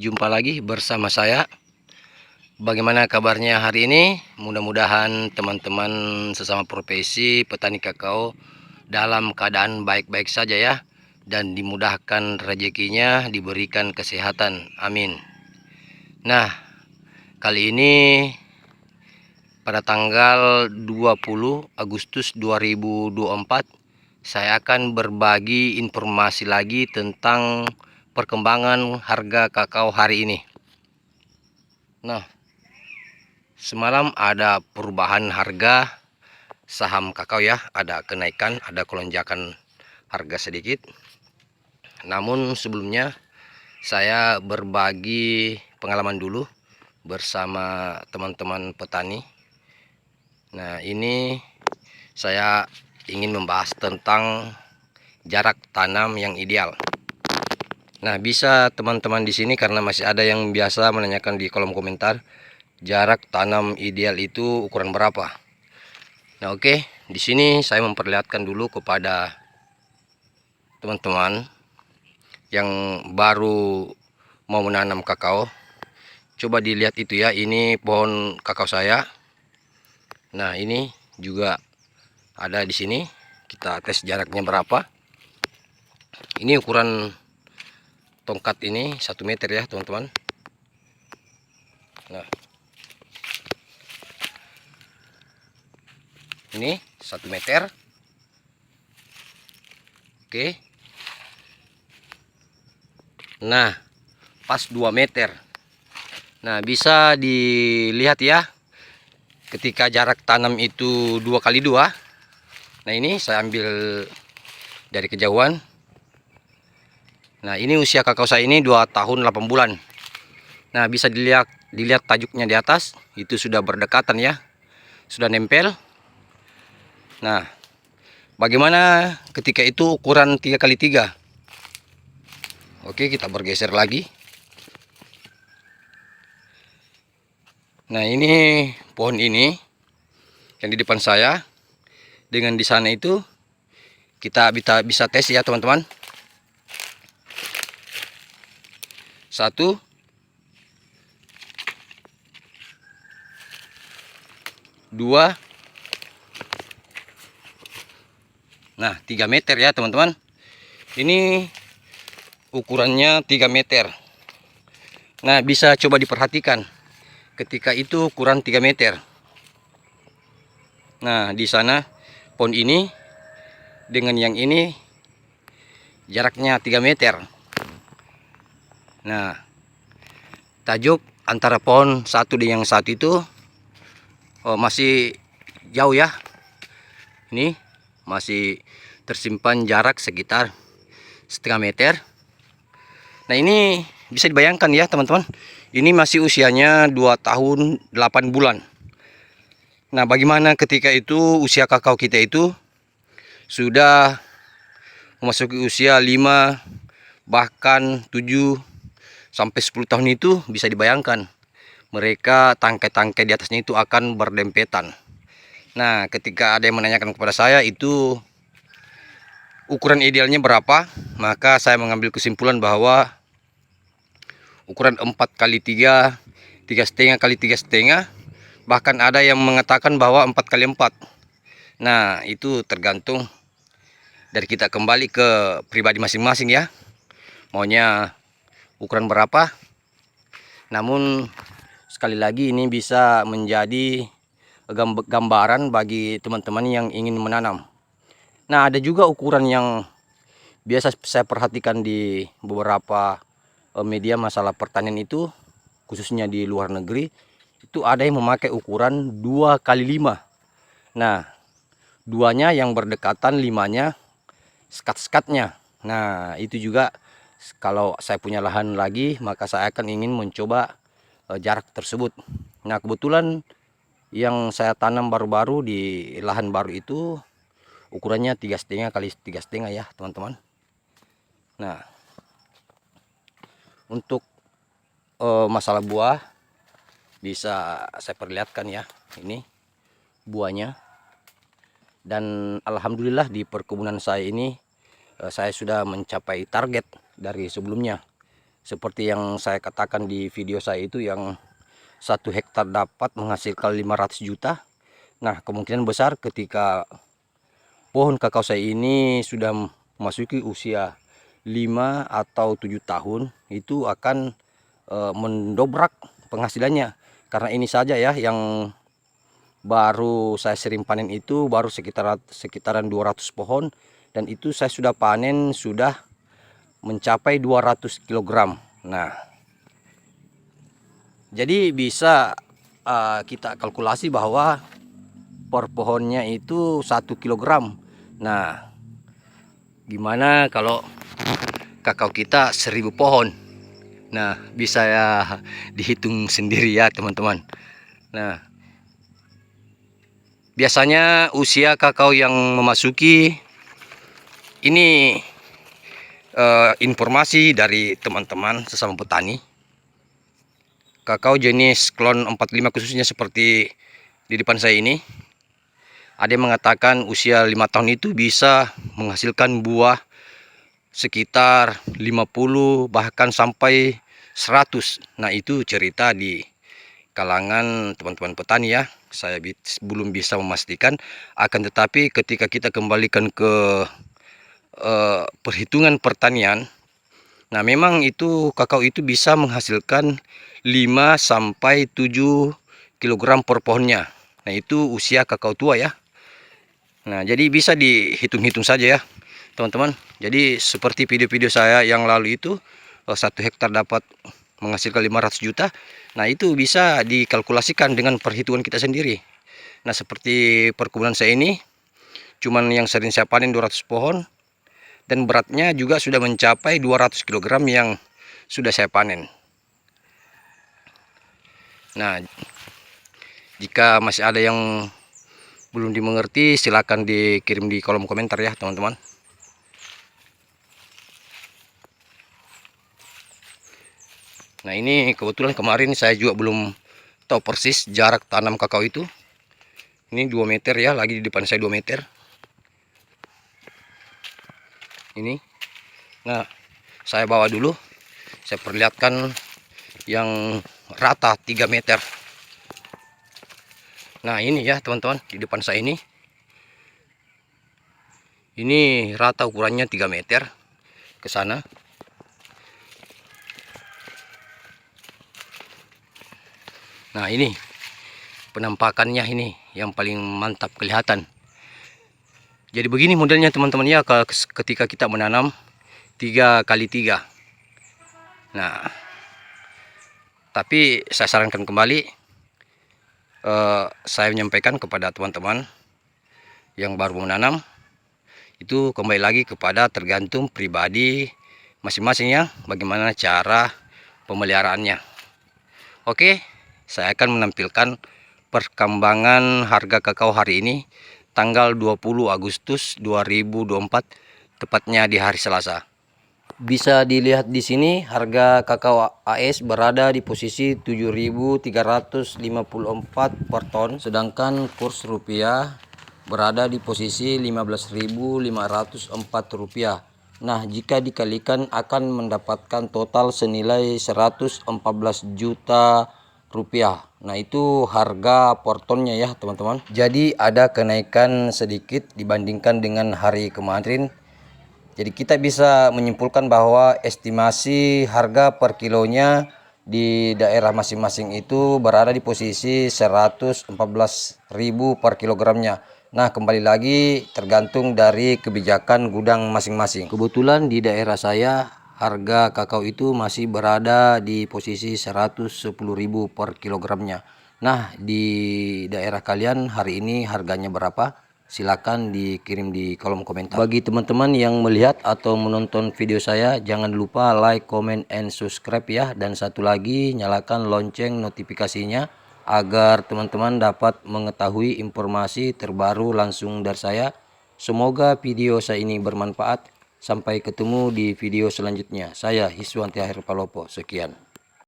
jumpa lagi bersama saya. Bagaimana kabarnya hari ini? Mudah-mudahan teman-teman sesama profesi petani kakao dalam keadaan baik-baik saja ya, dan dimudahkan rezekinya, diberikan kesehatan. Amin. Nah, kali ini pada tanggal 20 Agustus 2024 saya akan berbagi informasi lagi tentang perkembangan harga kakao hari ini. Nah, semalam ada perubahan harga saham kakao ya, ada kenaikan, ada kelonjakan harga sedikit. Namun sebelumnya saya berbagi pengalaman dulu bersama teman-teman petani. Nah, ini saya ingin membahas tentang jarak tanam yang ideal. Nah, bisa teman-teman di sini karena masih ada yang biasa menanyakan di kolom komentar, jarak tanam ideal itu ukuran berapa? Nah, oke, di sini saya memperlihatkan dulu kepada teman-teman yang baru mau menanam kakao. Coba dilihat itu ya, ini pohon kakao saya. Nah, ini juga ada di sini. Kita tes jaraknya berapa. Ini ukuran tongkat ini 1 meter ya teman-teman. Nah, ini 1 meter. Oke. Nah, pas 2 meter. Nah, bisa dilihat ya, ketika jarak tanam itu 2 kali 2. Nah, ini saya ambil dari kejauhan. Nah, ini usia kakao saya ini 2 tahun 8 bulan. Nah, bisa dilihat tajuknya di atas, itu sudah berdekatan ya, sudah nempel. Nah, bagaimana ketika itu ukuran 3 kali 3? Oke, kita bergeser lagi. Nah, ini pohon ini yang di depan saya dengan di sana itu kita bisa tes ya teman-teman. 1, 2, nah 3 meter ya teman-teman. Ini ukurannya 3 meter. Nah, bisa coba diperhatikan ketika itu ukuran 3 meter. Nah, di sana pohon ini dengan yang ini jaraknya 3 meter. Nah, tajuk antara pohon satu dengan yang satu itu masih jauh ya. Ini masih tersimpan jarak sekitar setengah meter. Nah, ini bisa dibayangkan ya teman-teman, ini masih usianya 2 tahun 8 bulan. Nah, bagaimana ketika itu usia kakao kita itu sudah memasuki usia 5 bahkan 7 sampai 10 tahun, itu bisa dibayangkan mereka tangkai-tangkai di atasnya itu akan berdempetan. Nah, ketika ada yang menanyakan kepada saya itu ukuran idealnya berapa, maka saya mengambil kesimpulan bahwa ukuran 4 kali 3, 3,5 kali 3,5, bahkan ada yang mengatakan bahwa 4 kali 4. Nah, itu tergantung dari kita, kembali ke pribadi masing-masing ya, maunya ukuran berapa. Namun sekali lagi ini bisa menjadi gambaran bagi teman-teman yang ingin menanam. Nah, ada juga ukuran yang biasa saya perhatikan di beberapa media masalah pertanian itu, khususnya di luar negeri, itu ada yang memakai ukuran 2 kali 5. Nah, 2-nya yang berdekatan, 5-nya sekat-sekatnya. Nah, itu juga kalau saya punya lahan lagi, maka saya akan ingin mencoba jarak tersebut. Nah, kebetulan yang saya tanam baru-baru di lahan baru itu ukurannya 3,5 kali 3,5 ya teman-teman. Nah, untuk masalah buah bisa saya perlihatkan ya, ini buahnya. Dan alhamdulillah di perkebunan saya ini saya sudah mencapai target dari sebelumnya. seperti yang saya katakan di video saya itu, yang 1 hektar dapat menghasilkan 500 juta. Nah, kemungkinan besar ketika pohon kakao saya ini sudah memasuki usia 5 atau 7 tahun, itu akan mendobrak penghasilannya. Karena ini saja ya yang baru saya sering panen itu baru sekitaran 200 pohon, dan itu saya sudah panen sudah mencapai 200 kg. Nah, jadi bisa kita kalkulasi bahwa per pohonnya itu 1 kg. Nah, gimana kalau kakao kita 1000 pohon? Nah, bisa ya dihitung sendiri ya teman-teman. Nah, biasanya usia kakao yang memasuki ini, informasi dari teman-teman sesama petani, kakao jenis klon 45 khususnya seperti di depan saya ini, ada yang mengatakan usia 5 tahun itu bisa menghasilkan buah sekitar 50 bahkan sampai 100. Nah, itu cerita di kalangan teman-teman petani ya. Saya belum bisa memastikan, akan tetapi ketika kita kembalikan ke perhitungan pertanian, nah memang itu kakao itu bisa menghasilkan 5 sampai 7 kg per pohonnya. Nah, itu usia kakao tua ya. Nah, jadi bisa dihitung-hitung saja ya teman-teman. Jadi seperti video-video saya yang lalu itu, 1 hektar dapat menghasilkan 500 juta. Nah, itu bisa dikalkulasikan dengan perhitungan kita sendiri. Nah, seperti perkebunan saya ini, cuman yang sering saya panen 200 pohon, dan beratnya juga sudah mencapai 200 kg yang sudah saya panen. Nah, jika masih ada yang belum dimengerti, silakan dikirim di kolom komentar ya teman-teman. Nah, ini kebetulan kemarin saya juga belum tahu persis jarak tanam kakao itu. Ini 2 meter ya, lagi di depan saya 2 meter. Ini. Nah, saya bawa dulu. Saya perlihatkan yang rata 3 meter. Nah, ini ya teman-teman, di depan saya ini. Ini rata ukurannya 3 meter ke sana. Nah, ini penampakannya, ini yang paling mantap kelihatan. Jadi begini modelnya teman-teman ya, ketika kita menanam 3x3. Nah, tapi saya sarankan kembali, saya menyampaikan kepada teman-teman yang baru menanam, itu kembali lagi kepada tergantung pribadi masing-masing ya, bagaimana cara pemeliharaannya. Oke, saya akan menampilkan perkembangan harga kakao hari ini, tanggal 20 Agustus 2024, tepatnya di hari Selasa. Bisa dilihat di sini harga kakao AS berada di posisi 7.354 per ton, sedangkan kurs rupiah berada di posisi 15.504 rupiah. Nah, jika dikalikan akan mendapatkan total senilai 114 juta rupiah. Nah, itu harga per tonnya ya teman-teman. Jadi ada kenaikan sedikit dibandingkan dengan hari kemarin. Jadi kita bisa menyimpulkan bahwa estimasi harga per kilonya di daerah masing-masing itu berada di posisi 114.000 per kilogramnya. Nah, kembali lagi tergantung dari kebijakan gudang masing-masing. Kebetulan di daerah saya harga kakao itu masih berada di posisi 110.000 per kilogramnya. Nah, di daerah kalian hari ini harganya berapa? Silakan dikirim di kolom komentar. Bagi teman-teman yang melihat atau menonton video saya, jangan lupa like, comment, and subscribe ya. Dan satu lagi, nyalakan lonceng notifikasinya agar teman-teman dapat mengetahui informasi terbaru langsung dari saya. Semoga video saya ini bermanfaat. Sampai ketemu di video selanjutnya. Saya Hiswanti Akhir Palopo. Sekian.